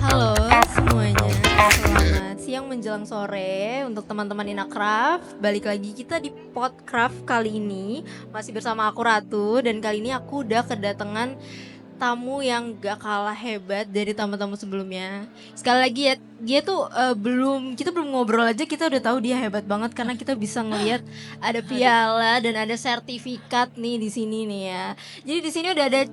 Halo semuanya, selamat siang menjelang sore untuk teman-teman Inacraft. Balik lagi kita di Podcraft kali ini. Masih bersama aku Ratu, dan kali ini aku udah kedatangan tamu yang gak kalah hebat dari tamu-tamu sebelumnya. Sekali lagi ya, dia tuh kita belum ngobrol aja kita udah tahu dia hebat banget, karena kita bisa ngelihat ada piala dan ada sertifikat nih di sini nih ya. Jadi di sini udah ada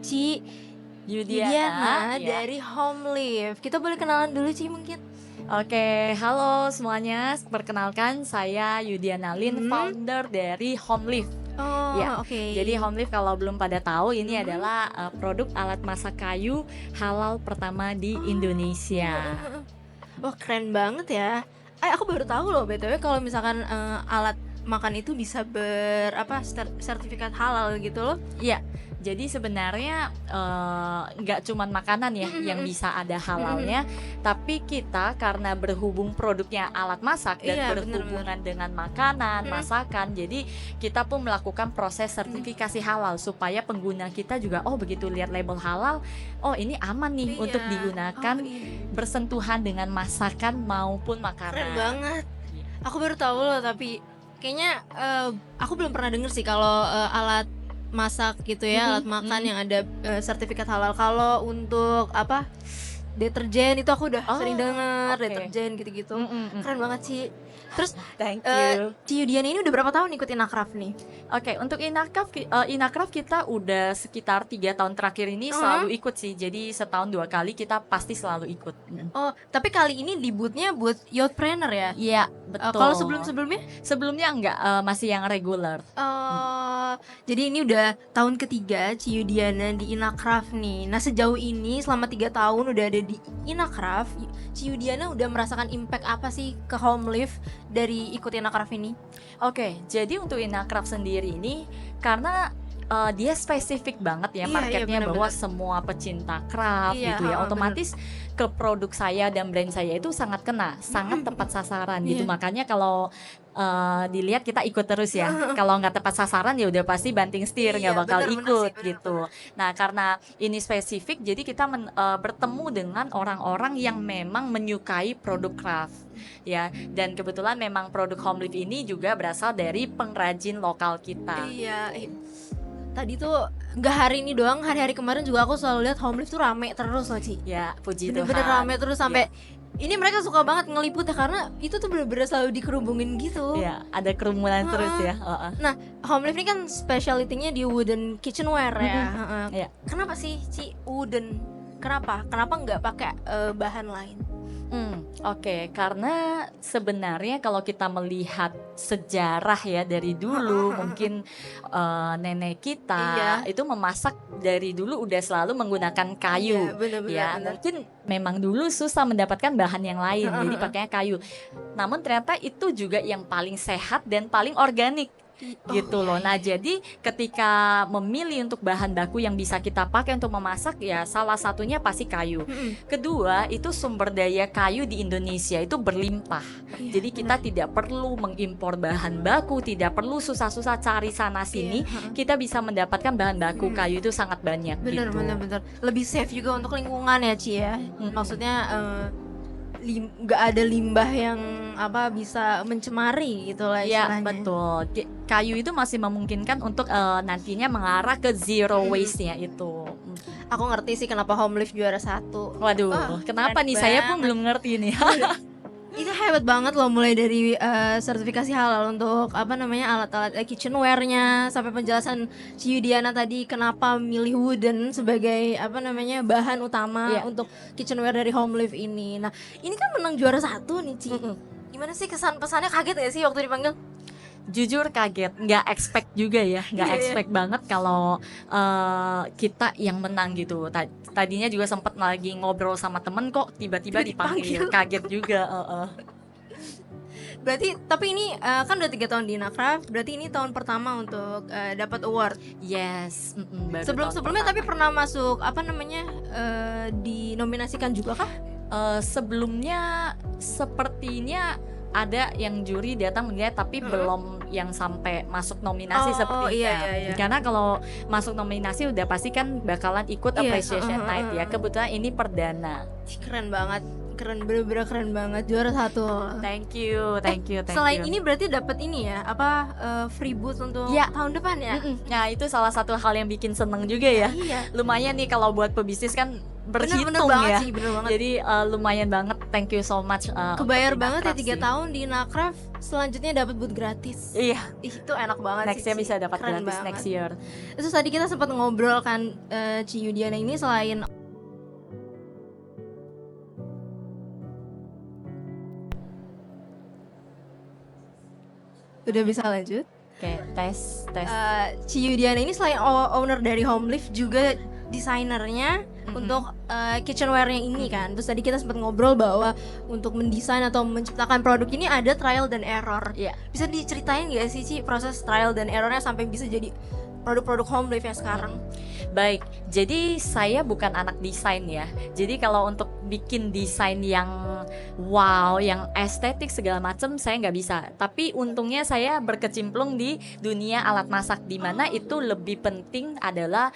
Yudiana ya. dari Homelift. Kita boleh kenalan dulu Ci mungkin? Oke, halo semuanya. Perkenalkan, saya Yudiana Lin, founder dari Homelift. Oh, Ya, oke. Jadi Homelift kalau belum pada tahu, ini adalah produk alat masak kayu halal pertama di Indonesia. Wah, keren banget ya. Aku baru tahu loh BTW kalau misalkan alat makan itu bisa sertifikat halal gitu loh. Iya. Jadi sebenarnya nggak cuman makanan ya yang bisa ada halalnya, tapi kita karena berhubung produknya alat masak dan Iya, berhubungan dengan makanan, masakan, jadi kita pun melakukan proses sertifikasi halal supaya pengguna kita juga begitu lihat label halal, ini aman nih untuk digunakan bersentuhan dengan masakan maupun makanan. Keren banget. Aku baru tahu loh, tapi kayaknya aku belum pernah denger sih kalau alat masak gitu ya, alat makan yang ada sertifikat halal. Kalau untuk deterjen itu aku udah sering denger, deterjen gitu-gitu. Keren banget sih. Terus Thank you. Ci Yudiana ini udah berapa tahun ikut Inacraft nih? Oke, untuk Inacraft kita udah sekitar 3 tahun terakhir ini selalu ikut sih. Jadi setahun 2 kali kita pasti selalu ikut. Oh, tapi kali ini debutnya buat Youthpreneur ya? Iya, betul. Kalau sebelumnya? Sebelumnya enggak, masih yang regular. Jadi ini udah tahun ketiga Ci Yudiana di Inacraft nih. Nah, sejauh ini selama 3 tahun udah ada di Inacraft, Ci Yudiana udah merasakan impact apa sih ke Homelift dari ikut Inacraft ini? Oke, jadi untuk Inacraft sendiri ini karena dia spesifik banget ya marketnya, bahwa semua pecinta craft gitu ya, otomatis ke produk saya dan brand saya itu sangat kena, sangat tepat sasaran gitu. Makanya kalau dilihat kita ikut terus ya. Kalau nggak tepat sasaran ya udah pasti banting setir, nggak bakal ikut gitu. Nah, karena ini spesifik, jadi kita bertemu dengan orang-orang yang memang menyukai produk craft ya. Dan kebetulan memang produk Homelift ini juga berasal dari pengrajin lokal kita. Iya. Tadi tuh nggak hari ini doang, hari-hari kemarin juga aku selalu lihat Homelift tuh rame terus loh Ci. Ya, puji Tuhan. Bener-bener rame terus sampai ini mereka suka banget ngeliput ya, karena itu tuh bener-bener selalu dikerubungin gitu. Ya, ada kerumunan terus ya. Nah, Homelift ini kan specialty-nya di wooden kitchenware ya. Ya. Kenapa sih Ci wooden? Kenapa nggak pakai bahan lain? Oke, karena sebenarnya kalau kita melihat sejarah ya dari dulu, mungkin nenek kita itu memasak dari dulu udah selalu menggunakan kayu. Bener. Mungkin memang dulu susah mendapatkan bahan yang lain, jadi pakainya kayu. Namun ternyata itu juga yang paling sehat dan paling organik. Gitu loh. Nah, jadi ketika memilih untuk bahan baku yang bisa kita pakai untuk memasak, ya salah satunya pasti kayu. Kedua, itu sumber daya kayu di Indonesia itu berlimpah. Jadi kita tidak perlu mengimpor bahan baku, tidak perlu susah-susah cari sana sini. Kita bisa mendapatkan bahan baku kayu itu sangat banyak. Bener. Lebih safe juga untuk lingkungan ya Ci ya. Maksudnya nggak ada limbah yang bisa mencemari gitu lah istilahnya. Ya, betul. Kayu itu masih memungkinkan untuk nantinya mengarah ke zero waste-nya itu. Aku ngerti sih kenapa Homelift juara 1. Waduh, kenapa nih? Saya pun belum ngerti nih. Itu hebat banget loh, mulai dari sertifikasi halal untuk alat-alat kitchenware-nya, sampai penjelasan Ci Yudiana tadi kenapa milih wooden sebagai bahan utama untuk kitchenware dari Homelift ini. Nah, ini kan menang juara 1 nih Ci. Gimana sih kesan pesannya, kaget gak sih waktu dipanggil? Jujur kaget, nggak expect juga ya, nggak expect banget kalau kita yang menang gitu. Tadinya juga sempat lagi ngobrol sama temen, kok tiba-tiba dipanggil, kaget juga. Berarti, tapi ini kan udah 3 tahun di Inacraft, berarti ini tahun pertama untuk dapat award. Yes. Sebelumnya tapi pernah masuk dinominasikan juga kah? Sebelumnya sepertinya ada yang juri datang menilai tapi belum yang sampai masuk nominasi seperti itu. Karena kalau masuk nominasi udah pasti kan bakalan ikut appreciation night ya. Kebetulan ini perdana. Keren banget. Keren, bener-bener keren banget, juara 1. Thank you. Selain ini berarti dapat ini ya, free booth untuk tahun depan ya? Nah itu salah satu hal yang bikin seneng juga ya. Lumayan nih kalau buat pebisnis kan berhitung bener ya. Sih, bener banget. Jadi lumayan banget, thank you so much. Kebayar banget ya 3 tahun di Inacraft, selanjutnya dapat booth gratis. Iya. Itu enak banget. Next year bisa dapat gratis banget. Next year. Terus tadi kita sempat ngobrol kan, Ci Yudiana ini selain udah bisa lanjut. Oke, tes. Ci Yudiana ini selain owner dari Homelift juga desainernya untuk kitchenware-nya ini kan. Terus tadi kita sempat ngobrol bahwa untuk mendesain atau menciptakan produk ini ada trial dan error. Bisa diceritain gak sih Ci proses trial dan errornya sampai bisa jadi produk-produk Homelift yang sekarang? Baik, jadi saya bukan anak desain ya. Jadi kalau untuk bikin desain yang wow, yang estetik segala macam saya nggak bisa. Tapi untungnya saya berkecimplung di dunia alat masak, di mana itu lebih penting adalah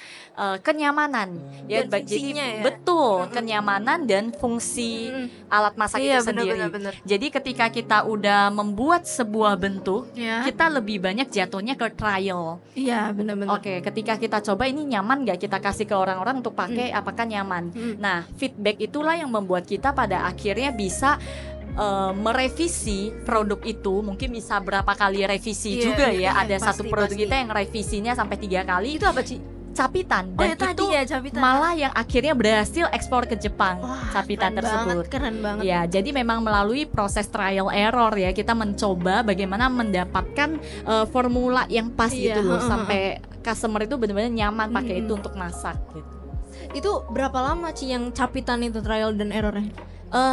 kenyamanan. Ya, jadi betul, kenyamanan dan fungsi alat masak itu sendiri. Bener. Jadi ketika kita udah membuat sebuah bentuk, kita lebih banyak jatuhnya ke trial. Iya, benar. Oke, ketika kita coba ini nyaman nggak, kita kasih ke orang-orang untuk pakai, apakah nyaman. Nah, feedback itulah yang membuat kita pada akhirnya bisa merevisi produk itu. Mungkin bisa berapa kali revisi juga ya. Ada satu produk kita yang revisinya sampai 3 kali. Itu apa Ci? Capitan. Dan itu malah yang akhirnya berhasil ekspor ke Jepang. Capitan tersebut keren banget. Ya, jadi memang melalui proses trial error ya, kita mencoba bagaimana mendapatkan formula yang pas gitu loh, sampai customer itu benar-benar nyaman pakai itu untuk masak gitu. Itu berapa lama Ci yang capitan itu trial dan errornya?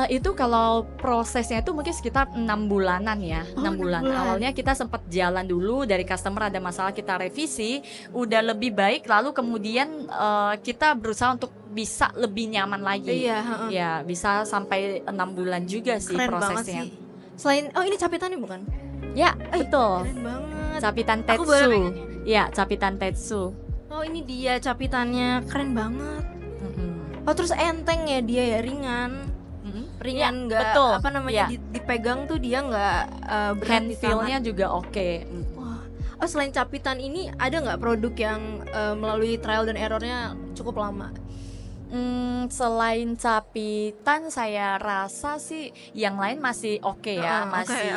Itu kalau prosesnya itu mungkin sekitar 6 bulanan ya. 6 bulan. Awalnya kita sempat jalan dulu, dari customer ada masalah kita revisi, udah lebih baik, lalu kemudian kita berusaha untuk bisa lebih nyaman lagi. Ya, bisa sampai 6 bulan juga sih. Keren prosesnya. Banget sih. Selain ini capitannya bukan? Ya, betul. Keren banget. Capitan Tetsu. Ya, capitan Tetsu. Oh, ini dia capitannya, keren banget. Oh, terus enteng ya dia ya, ringan. Ringan, nggak apa namanya dipegang tuh dia nggak berat. Hand feel-nya juga oke. Wah. Oh, selain capitan ini ada nggak produk yang melalui trial dan errornya cukup lama? Selain capitan saya rasa sih yang lain masih oke ya, masih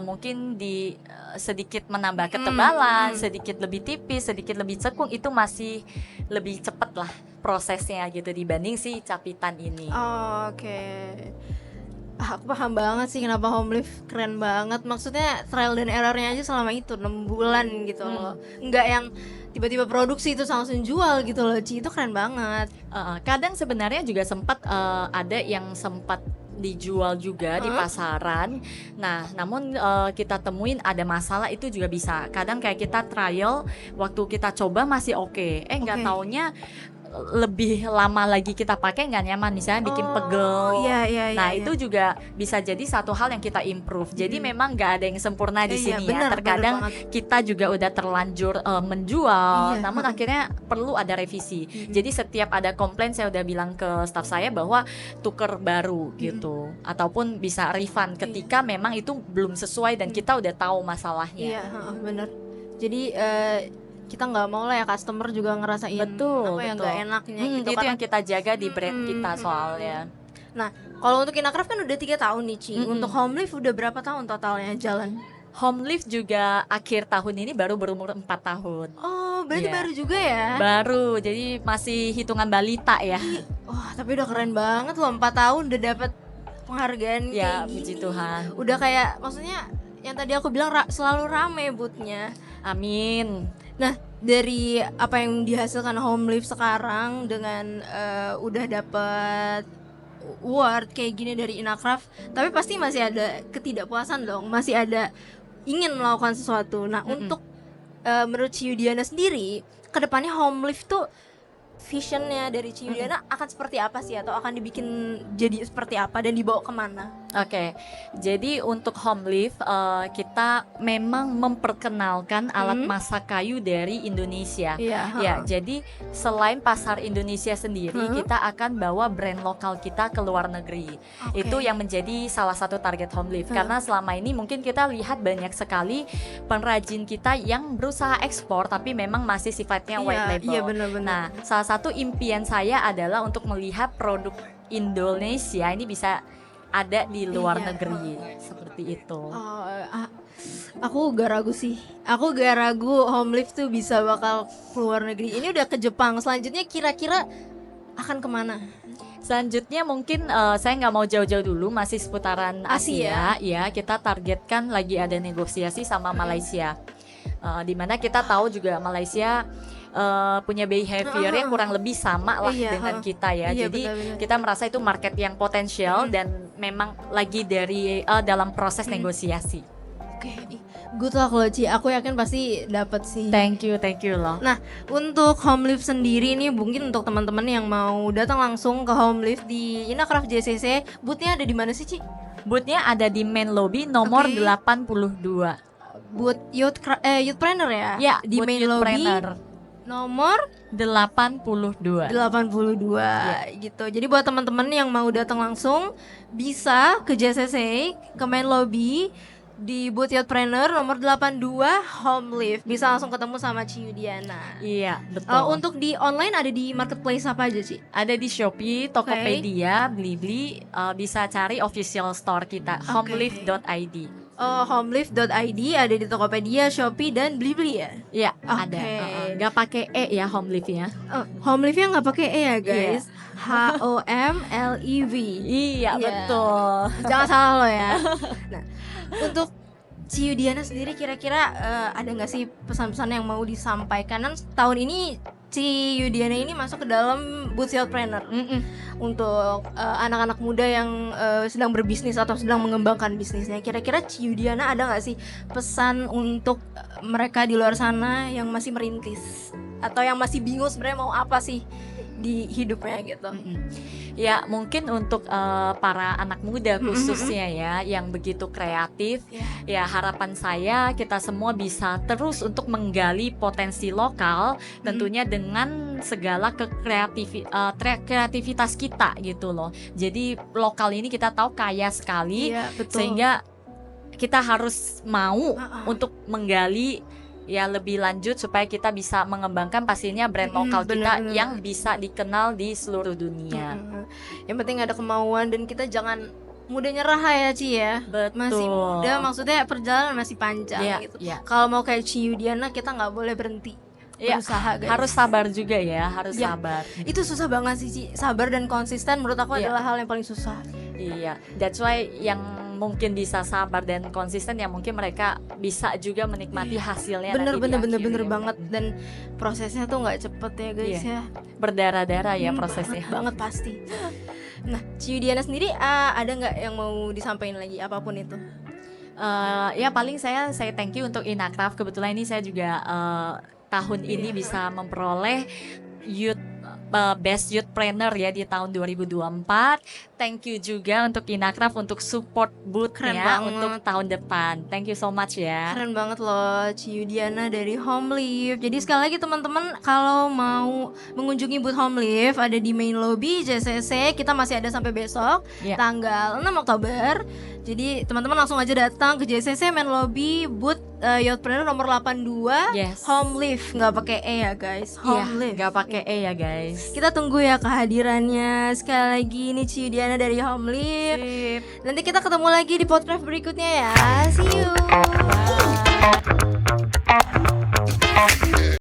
mungkin di sedikit menambah ketebalan, sedikit lebih tipis, sedikit lebih cekung, itu masih lebih cepat lah prosesnya gitu dibanding si capitan ini. Oke. Aku paham banget sih kenapa Homelift keren banget. Maksudnya trial dan errornya aja selama itu 6 bulan gitu loh. Enggak yang tiba-tiba produksi itu langsung jual gitu loh, Ci. Itu keren banget. Kadang sebenarnya juga sempat ada yang sempat dijual juga di pasaran. Nah, namun kita temuin ada masalah, itu juga bisa. Kadang kayak kita trial, waktu kita coba masih oke. Nggak taunya lebih lama lagi kita pakai nggak nyaman, misalnya bikin pegel. Nah, itu juga bisa jadi satu hal yang kita improve. Jadi memang nggak ada yang sempurna di sini ya. Terkadang kita juga udah terlanjur menjual, namun akhirnya perlu ada revisi. Jadi setiap ada komplain saya udah bilang ke staff saya bahwa tuker baru gitu, ataupun bisa refund ketika memang itu belum sesuai dan kita udah tahu masalahnya. Iya, benar. Jadi kita nggak mau lah ya customer juga ngerasain apa yang nggak enaknya gitu. Itu yang kita jaga di brand kita soalnya. Nah, kalau untuk Inacraft kan udah 3 tahun nih, Ci. Untuk Homelift udah berapa tahun totalnya jalan? Homelift juga akhir tahun ini baru berumur 4 tahun. Oh, berarti baru juga ya? Baru, jadi masih hitungan balita ya. Wah, tapi udah keren banget loh, 4 tahun udah dapat penghargaan kayak gini. Puji Tuhan. Udah kayak, maksudnya yang tadi aku bilang selalu rame boothnya. Amin. Nah, dari apa yang dihasilkan Homelift sekarang dengan udah dapet award kayak gini dari Inacraft, tapi pasti masih ada ketidakpuasan dong, masih ada ingin melakukan sesuatu. Nah, untuk menurut Ci Yudiana sendiri, kedepannya Homelift tuh visionnya dari Ci Yudiana akan seperti apa sih, atau akan dibikin jadi seperti apa dan dibawa kemana? Oke, jadi untuk home lift kita memang memperkenalkan alat masak kayu dari Indonesia. Ya, jadi selain pasar Indonesia sendiri, kita akan bawa brand lokal kita ke luar negeri. Itu yang menjadi salah satu target home lift. Karena selama ini mungkin kita lihat banyak sekali pengrajin kita yang berusaha ekspor, tapi memang masih sifatnya white label. Iya, benar-benar. Nah, salah satu impian saya adalah untuk melihat produk Indonesia ini bisa ada di luar negeri seperti itu. Aku gak ragu sih. Aku gak ragu home lift tuh bisa bakal keluar negeri. Ini udah ke Jepang. Selanjutnya kira-kira akan kemana? Selanjutnya mungkin saya nggak mau jauh-jauh dulu, masih seputaran Asia. Ya, kita targetkan lagi ada negosiasi sama Malaysia. Dimana kita tahu juga Malaysia punya behavior yang kurang lebih sama lah dengan kita ya. Jadi benar-benar. Kita merasa itu market yang potensial dan memang lagi dalam proses negosiasi. Oke, good luck loh Ci. Aku yakin pasti dapat sih. Thank you loh. Nah, untuk home lift sendiri nih, mungkin untuk teman-teman yang mau datang langsung ke home lift di Inacraft JCC, boothnya ada di mana sih Ci? Boothnya ada di main lobby nomor 82. Booth Youthpreneur ya? Ya, di main lobby nomor 82 gitu. Jadi buat teman-teman yang mau datang langsung bisa ke JCC, ke main lobby di booth Youthpreneur nomor 82 home lift. Bisa langsung ketemu sama Ci Yudiana. Iya, betul. Untuk di online ada di marketplace apa aja Ci? Ada di Shopee, Tokopedia, Blibli, bisa cari official store kita homelift.id. Homelift.id ada di Tokopedia, Shopee dan Blibli ya? Iya, ada. Gak pakai E ya homeliftnya. Homeliftnya nggak pakai E ya guys. HOMLEV. Iya, betul. Jangan salah lo ya. Nah, untuk Ci Yudiana sendiri kira-kira ada nggak sih pesan-pesan yang mau disampaikan? Kan tahun ini Ci Yudiana ini masuk ke dalam booth Youthpreneur untuk anak-anak muda yang sedang berbisnis atau sedang mengembangkan bisnisnya. Kira-kira Ci Yudiana ada nggak sih pesan untuk mereka di luar sana yang masih merintis atau yang masih bingung sebenarnya mau apa sih di hidupnya gitu? Ya mungkin untuk para anak muda khususnya ya yang begitu kreatif, ya harapan saya kita semua bisa terus untuk menggali potensi lokal, tentunya dengan segala kreativitas kita gitu loh. Jadi lokal ini kita tahu kaya sekali, sehingga kita harus mau untuk menggali ya lebih lanjut supaya kita bisa mengembangkan pastinya brand lokal kita yang bisa dikenal di seluruh dunia. Yang penting ada kemauan dan kita jangan mudah nyerah ya Ci ya. Betul. Masih muda, maksudnya perjalanan masih panjang gitu. Kalau mau kayak Ci Yudiana kita nggak boleh berhenti. Berusaha guys. Harus sabar juga ya, sabar. Itu susah banget sih Ci. Sabar dan konsisten menurut aku adalah hal yang paling susah. Iya, that's why yang mungkin bisa sabar dan konsisten ya mungkin mereka bisa juga menikmati hasilnya. Bener banget, dan prosesnya tuh nggak cepet ya guys ya. Berdarah-darah ya prosesnya. Banget pasti. Nah, Ci Yudiana sendiri ada nggak yang mau disampaikan lagi apapun itu? Ya paling saya thank you untuk Inacraft. Kebetulan ini saya juga tahun ini bisa memperoleh Best Youthpreneur ya di tahun 2024. Thank you juga untuk Inacraft untuk support booth-nya untuk tahun depan. Thank you so much ya. Keren banget loh Ci Yudiana dari Home Lift. Jadi sekali lagi teman-teman kalau mau mengunjungi booth Home Lift ada di main lobby JCC. Kita masih ada sampai besok tanggal 6 Oktober. Jadi teman-teman langsung aja datang ke JCC main lobby booth Youthpreneur nomor 82 Home Lift, nggak pakai E ya guys. Home Lift nggak pakai E ya guys. Kita tunggu ya kehadirannya. Sekali lagi ini Ci Yudiana dari Home Lift. Nanti kita ketemu lagi di podcast berikutnya ya. See you.